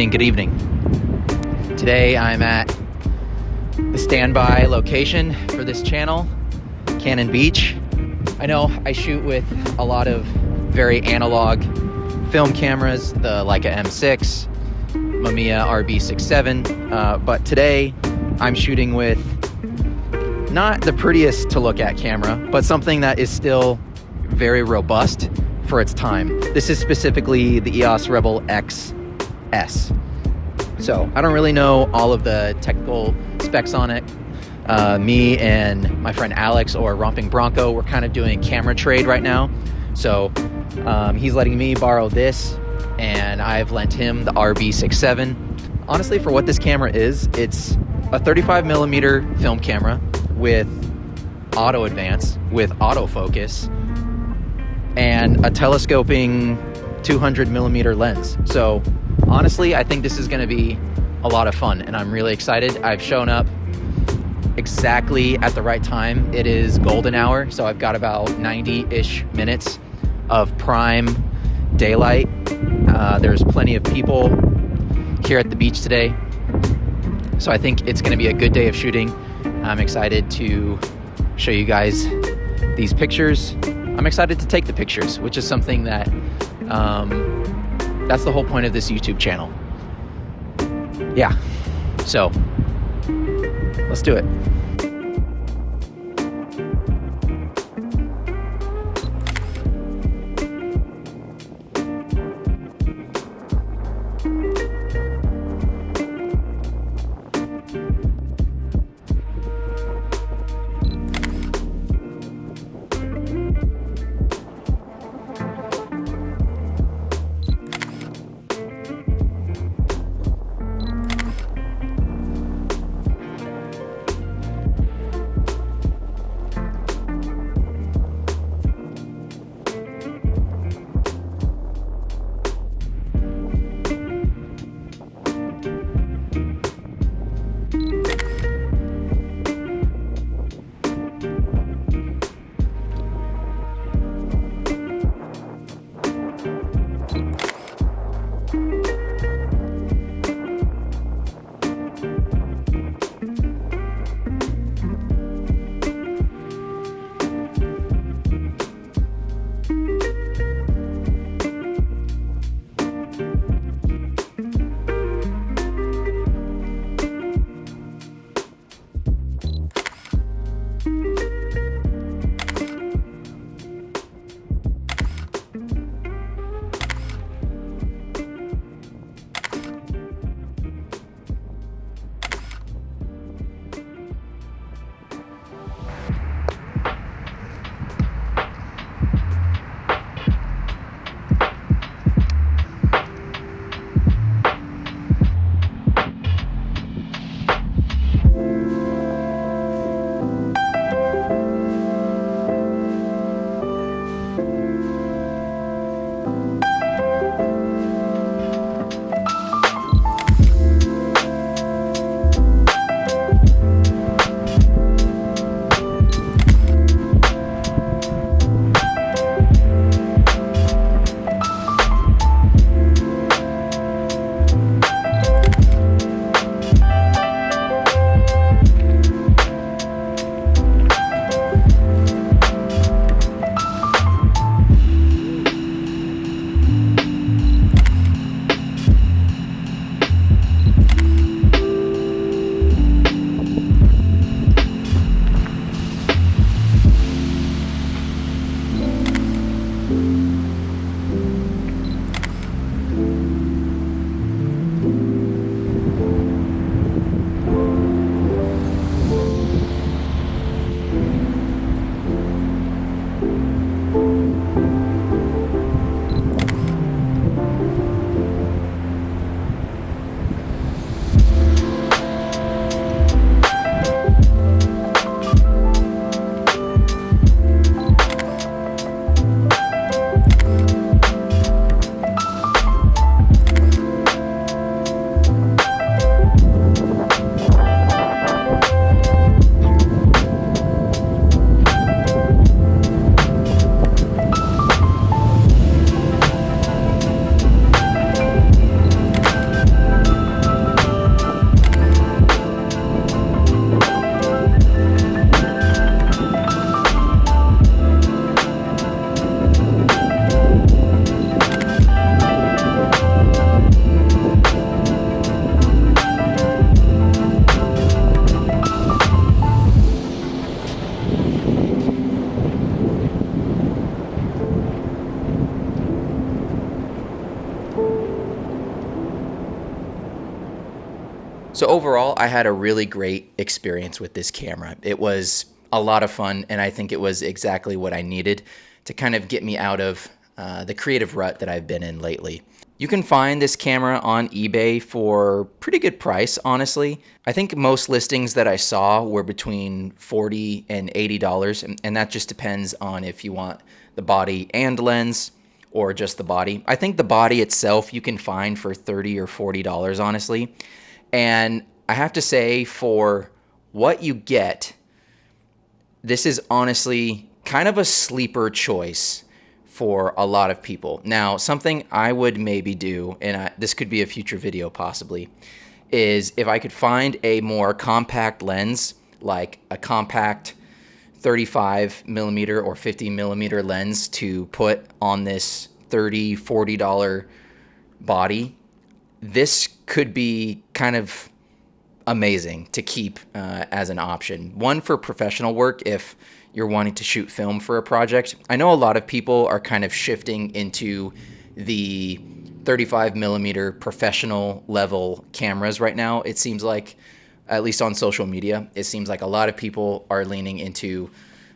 evening, good evening. Today I'm at the standby location for this channel, Cannon Beach. I know I shoot with a lot of very analog film cameras, the Leica M6, Mamiya RB67, but today I'm shooting with not the prettiest to look at camera, but something that is still very robust for its time. This is specifically the EOS Rebel XS. So I don't really know all of the technical specs on it. Me and my friend Alex, or Romping Bronco, we're kind of doing camera trade right now. So he's letting me borrow this, and I've lent him the RB67. Honestly, for what this camera is, it's a 35mm film camera with auto advance, with autofocus, and a telescoping 200mm lens. So honestly, I think this is going to be a lot of fun, and I'm really excited. I've shown up exactly at the right time. It is golden hour, so I've got about 90-ish minutes of prime daylight. There's plenty of people here at the beach today, so I think it's going to be a good day of shooting. I'm excited to show you guys these pictures. I'm excited to take the pictures, which is something that that's the whole point of this YouTube channel. Yeah, so let's do it. So overall, I had a really great experience with this camera. It was a lot of fun, and I think it was exactly what I needed to kind of get me out of the creative rut that I've been in lately. You can find this camera on eBay for pretty good price, honestly. I think most listings that I saw were between $40 and $80, and that just depends on if you want the body and lens or just the body. I think the body itself you can find for $30 or $40, honestly. And I have to say, for what you get, this is honestly kind of a sleeper choice for a lot of people. Now, something I would maybe do, and this could be a future video possibly, is if I could find a more compact lens, like a compact 35 millimeter or 50 millimeter lens to put on this $30, $40 body, this could be kind of amazing to keep as an option. One, for professional work, if you're wanting to shoot film for a project. I know a lot of people are kind of shifting into the 35 millimeter professional level cameras right now. It seems like, at least on social media, it seems like a lot of people are leaning into,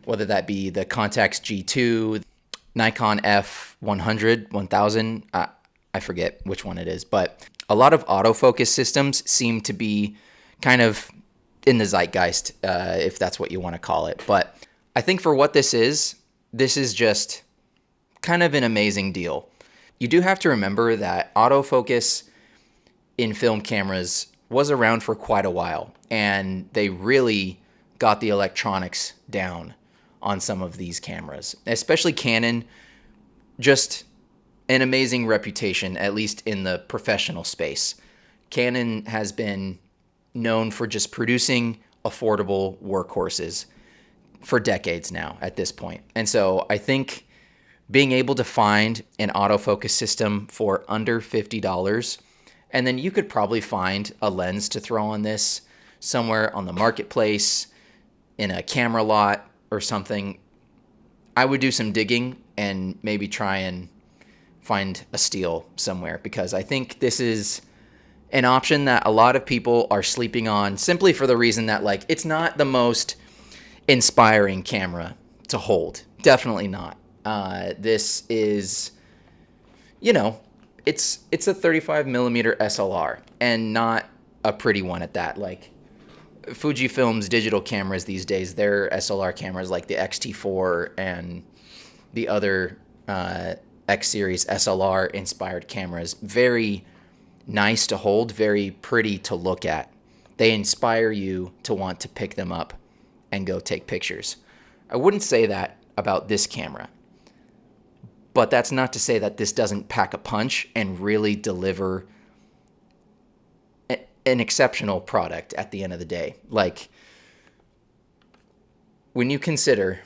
whether that be the Contax G2, Nikon F100, 1000, I forget which one it is, but a lot of autofocus systems seem to be kind of in the zeitgeist, if that's what you want to call it. But I think for what this is just kind of an amazing deal. You do have to remember that autofocus in film cameras was around for quite a while, and they really got the electronics down on some of these cameras, especially Canon. Just an amazing reputation, at least in the professional space. Canon has been known for just producing affordable workhorses for decades now at this point. And so I think being able to find an autofocus system for under $50, and then you could probably find a lens to throw on this somewhere on the marketplace, in a camera lot or something. I would do some digging and maybe try and find a steal somewhere, because I think this is an option that a lot of people are sleeping on, simply for the reason that, like, it's not the most inspiring camera to hold. Definitely not. This is, it's a 35 millimeter SLR, and not a pretty one at that. Like, Fujifilm's digital cameras these days, their SLR cameras like the X-T4 and the other X series SLR inspired cameras, very nice to hold, very pretty to look at. They inspire you to want to pick them up and go take pictures. I wouldn't say that about this camera, but that's not to say that this doesn't pack a punch and really deliver an exceptional product at the end of the day. Like, when you consider,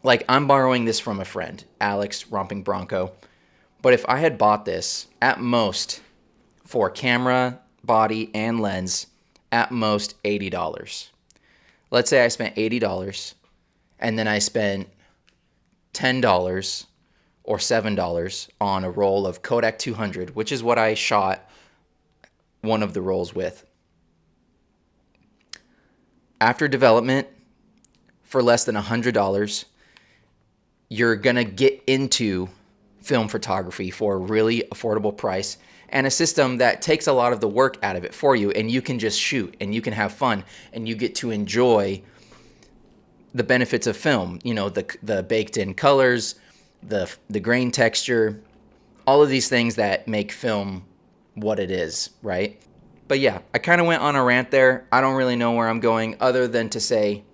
like, I'm borrowing this from a friend, Alex Romping Bronco, but if I had bought this at most for camera, body, and lens, at most $80. Let's say I spent $80 and then I spent $10 or $7 on a roll of Kodak 200, which is what I shot one of the rolls with. After development, for less than $100, you're going to get into film photography for a really affordable price, and a system that takes a lot of the work out of it for you, and you can just shoot and you can have fun and you get to enjoy the benefits of film, the baked in colors, the grain texture, all of these things that make film what it is, right? But yeah, I kind of went on a rant there. I don't really know where I'm going, other than to say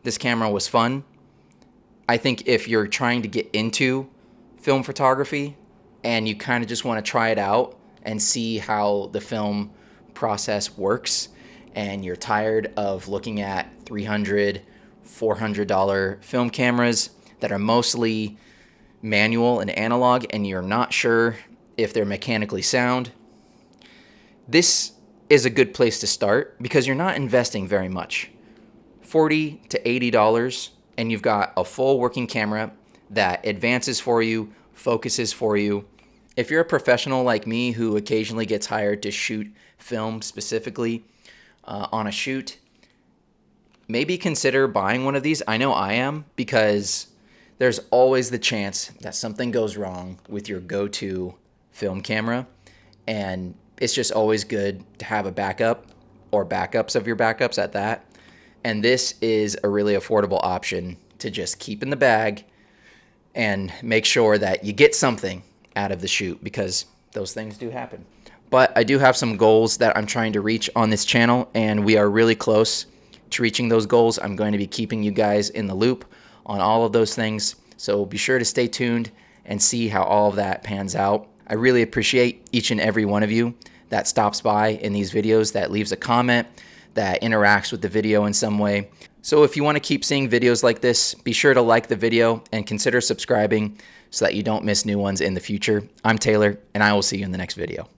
this camera was fun. I think if you're trying to get into film photography and you kind of just want to try it out and see how the film process works, and you're tired of looking at $300, $400 film cameras that are mostly manual and analog, and you're not sure if they're mechanically sound, this is a good place to start, because you're not investing very much. $40 to $80, and you've got a full working camera that advances for you, focuses for you, If you're a professional like me who occasionally gets hired to shoot film specifically on a shoot, maybe consider buying one of these. I know I am, because there's always the chance that something goes wrong with your go-to film camera, and it's just always good to have a backup or backups of your backups at that. And this is a really affordable option to just keep in the bag and make sure that you get something out of the shoot, because those things do happen. But I do have some goals that I'm trying to reach on this channel, and we are really close to reaching those goals. I'm going to be keeping you guys in the loop on all of those things, so be sure to stay tuned and see how all of that pans out. I really appreciate each and every one of you that stops by in these videos, that leaves a comment, that interacts with the video in some way. So if you want to keep seeing videos like this, be sure to like the video and consider subscribing so that you don't miss new ones in the future. I'm Taylor, and I will see you in the next video.